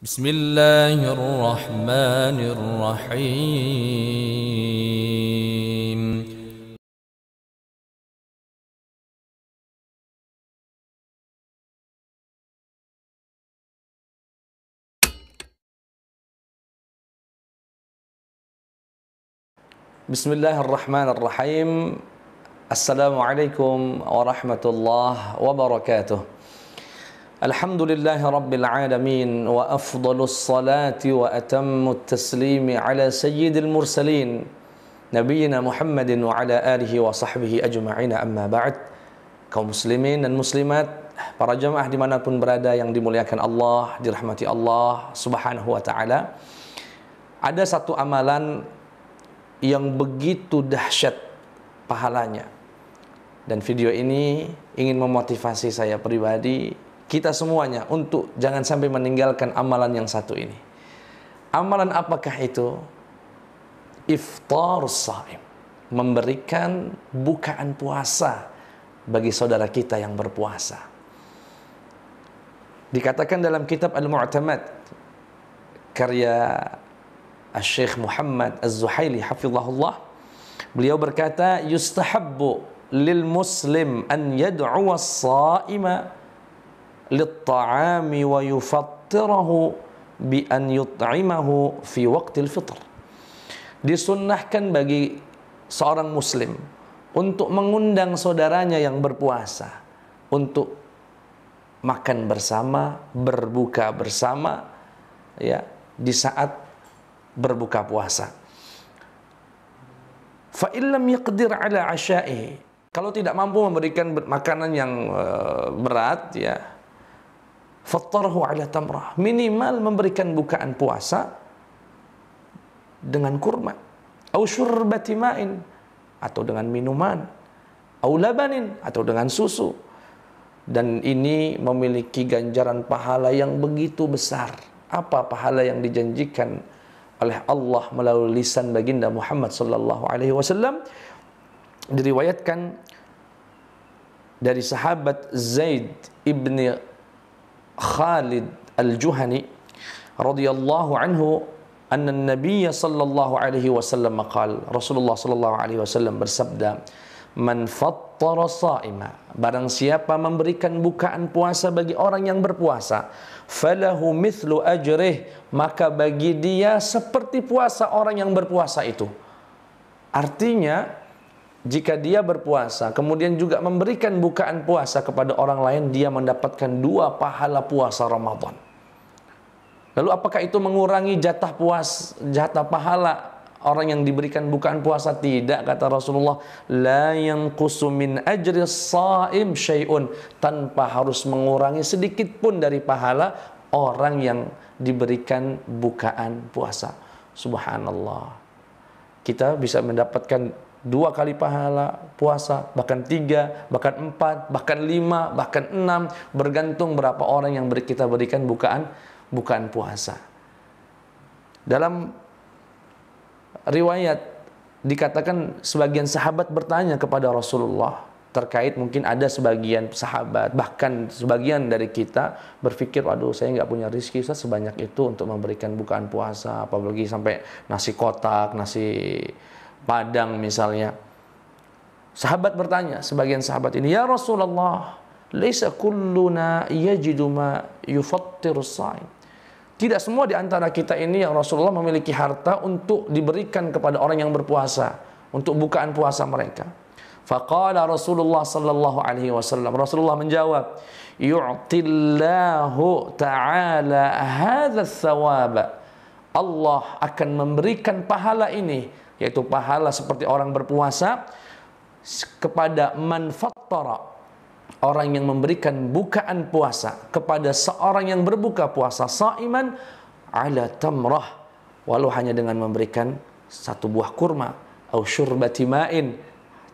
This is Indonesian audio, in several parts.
بسم الله الرحمن الرحيم. بسم الله الرحمن الرحيم. السلام عليكم ورحمة الله وبركاته. الحمد لله رب العالمين، وأفضل الصلاة وأتم التسليم على سيد المرسلين نبينا محمد وعلى آله وصحبه أجمعين. أما بعد. Kaum muslimin dan muslimat, para jamaah dimanapun berada yang dimuliakan Allah, dirahmati Allah subhanahu wa ta'ala, ada satu amalan yang begitu dahsyat pahalanya. Dan video ini ingin memotivasi saya pribadi, kita semuanya, untuk jangan sampai meninggalkan amalan yang satu ini. Amalan apakah itu? Iftarus shaim, memberikan bukaan puasa bagi saudara kita yang berpuasa. Dikatakan dalam kitab Al-Mu'tamad karya Syekh Muhammad Az-Zuhaili hafizahullah, beliau berkata, yustahabbu lil muslim an yad'u as-sha'ima lit-ta'ami wa yufattirahu bi an yut'imahu fi waqtil fitr. Disunnahkan bagi seorang muslim untuk mengundang saudaranya yang berpuasa untuk makan bersama, berbuka bersama, ya, di saat berbuka puasa. Fa illam yaqdir ala asya'ihi, kalau tidak mampu memberikan makanan yang berat, ya, fattarahu ala tamrah, minimal memberikan bukaan puasa dengan kurma, au syurbati ma'in, atau dengan minuman, au labanin, atau dengan susu. Dan ini memiliki ganjaran pahala yang begitu besar. Apa pahala yang dijanjikan oleh Allah melalui lisan baginda Muhammad sallallahu alaihi wasallam? Diriwayatkan dari sahabat Zaid ibni Khalid al-Juhani radhiyallahu anhu, anna an-nabiy sallallahu alaihi wasallam qala, Rasulullah sallallahu alaihi wasallam bersabda, man fattara sha'ima, barang siapa memberikan bukaan puasa bagi orang yang berpuasa, falahu mithlu ajrih, maka bagi dia seperti puasa orang yang berpuasa itu. Artinya, jika dia berpuasa kemudian juga memberikan bukaan puasa kepada orang lain, dia mendapatkan 2 pahala puasa Ramadan. Lalu apakah itu mengurangi jatah pahala orang yang diberikan bukaan puasa? Tidak, kata Rasulullah, la yanqusu min ajri shaim syai'un, tanpa harus mengurangi sedikit pun dari pahala orang yang diberikan bukaan puasa. Subhanallah. Kita bisa mendapatkan 2 kali pahala puasa, bahkan 3, bahkan 4, bahkan 5, bahkan 6, bergantung berapa orang yang kita berikan bukaan puasa. Dalam riwayat dikatakan sebagian sahabat bertanya kepada Rasulullah terkait, mungkin ada sebagian sahabat, bahkan sebagian dari kita berpikir, waduh, saya nggak punya rezeki Ustaz sebanyak itu untuk memberikan bukaan puasa, apalagi sampai nasi kotak, nasi padang misalnya. Sahabat bertanya, sebagian sahabat ini, ya Rasulullah, laisa kulluna yajidu ma yufattiru shaim. Tidak semua di antara kita ini, ya Rasulullah, memiliki harta untuk diberikan kepada orang yang berpuasa, untuk bukaan puasa mereka. Faqala Rasulullah sallallahu alaihi wasallam, Rasulullah menjawab, yu'tillahu ta'ala hadha thawaba, Allah akan memberikan pahala ini, yaitu pahala seperti orang berpuasa, kepada man fattara, orang yang memberikan bukaan puasa kepada seorang yang berbuka puasa, sa'iman ala tamrah, walau hanya dengan memberikan 1 buah kurma, au syurbati ma'in,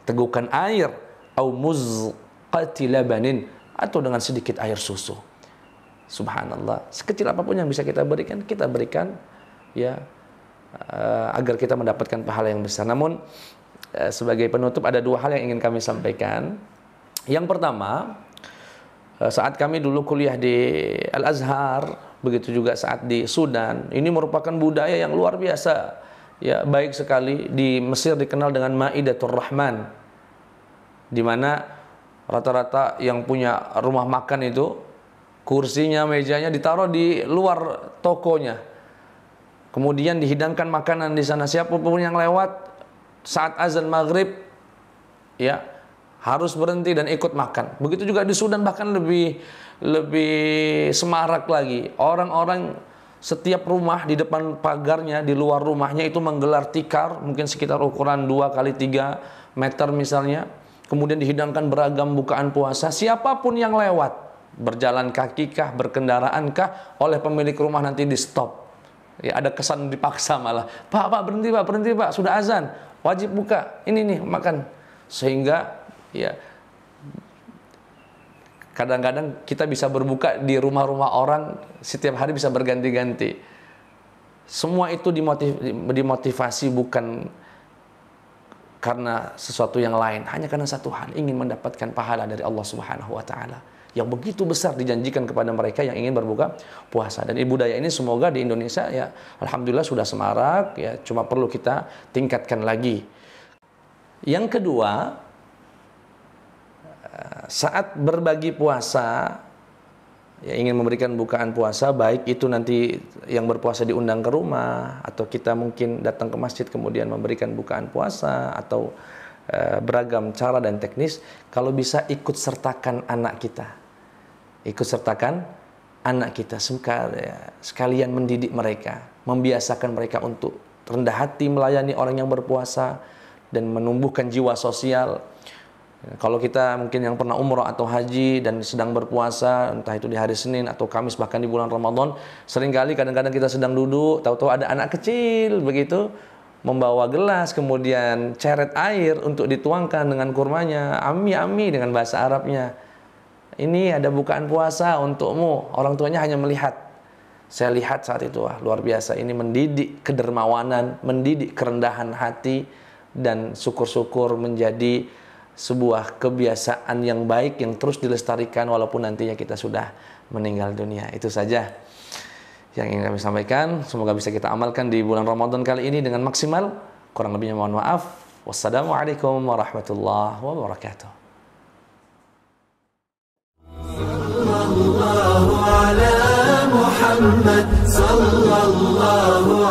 tegukan air, au muzqati labanin, atau dengan sedikit air susu. Subhanallah, sekecil apapun yang bisa kita berikan, ya, agar kita mendapatkan pahala yang besar. Namun sebagai penutup, ada 2 hal yang ingin kami sampaikan. Yang pertama, saat kami dulu kuliah di Al-Azhar, begitu juga saat di Sudan. Ini merupakan budaya yang luar biasa. Ya, baik sekali. Di Mesir dikenal dengan Maidatur Rahman, di mana rata-rata yang punya rumah makan itu kursinya, mejanya ditaruh di luar tokonya. Kemudian dihidangkan makanan di sana. Siapapun yang lewat saat azan maghrib, ya, harus berhenti dan ikut makan. Begitu juga di Sudan, bahkan lebih semarak lagi. Orang-orang setiap rumah di depan pagarnya, di luar rumahnya itu menggelar tikar, mungkin sekitar ukuran 2 kali 3 meter misalnya. Kemudian dihidangkan beragam bukaan puasa. Siapapun yang lewat, berjalan kaki kah, berkendaraan kah, oleh pemilik rumah nanti di stop. Ya, ada kesan dipaksa malah. Pak, berhenti Pak, sudah azan, wajib buka. Ini nih makan. Sehingga ya kadang-kadang kita bisa berbuka di rumah-rumah orang setiap hari bisa berganti-ganti. Semua itu dimotivasi bukan karena sesuatu yang lain, hanya karena satu hal, ingin mendapatkan pahala dari Allah Subhanahu wa taala yang begitu besar dijanjikan kepada mereka yang ingin berbuka puasa. Dan budaya ini semoga di Indonesia ya alhamdulillah sudah semarak ya, cuma perlu kita tingkatkan lagi. Yang kedua, saat berbagi puasa, ya, ingin memberikan bukaan puasa, baik itu nanti yang berpuasa diundang ke rumah, atau kita mungkin datang ke masjid kemudian memberikan bukaan puasa, atau beragam cara dan teknis. Kalau bisa ikut sertakan anak kita, sekalian mendidik mereka, membiasakan mereka untuk rendah hati melayani orang yang berpuasa dan menumbuhkan jiwa sosial. Kalau kita mungkin yang pernah umrah atau haji dan sedang berpuasa, entah itu di hari Senin atau Kamis, bahkan di bulan Ramadan, seringkali kadang-kadang kita sedang duduk, tahu-tahu ada anak kecil begitu membawa gelas, kemudian ceret air untuk dituangkan dengan kurmanya, ami dengan bahasa Arabnya. Ini ada bukaan puasa untukmu. Orang tuanya hanya melihat. Saya lihat saat itu, wah, luar biasa. Ini mendidik kedermawanan, mendidik kerendahan hati, dan syukur-syukur menjadi sebuah kebiasaan yang baik yang terus dilestarikan walaupun nantinya kita sudah meninggal dunia. Itu saja yang ingin kami sampaikan. Semoga bisa kita amalkan di bulan Ramadan kali ini dengan maksimal. Kurang lebihnya mohon maaf. Wassalamualaikum warahmatullahi wabarakatuh. Sallallahu ala Muhammad sallallahu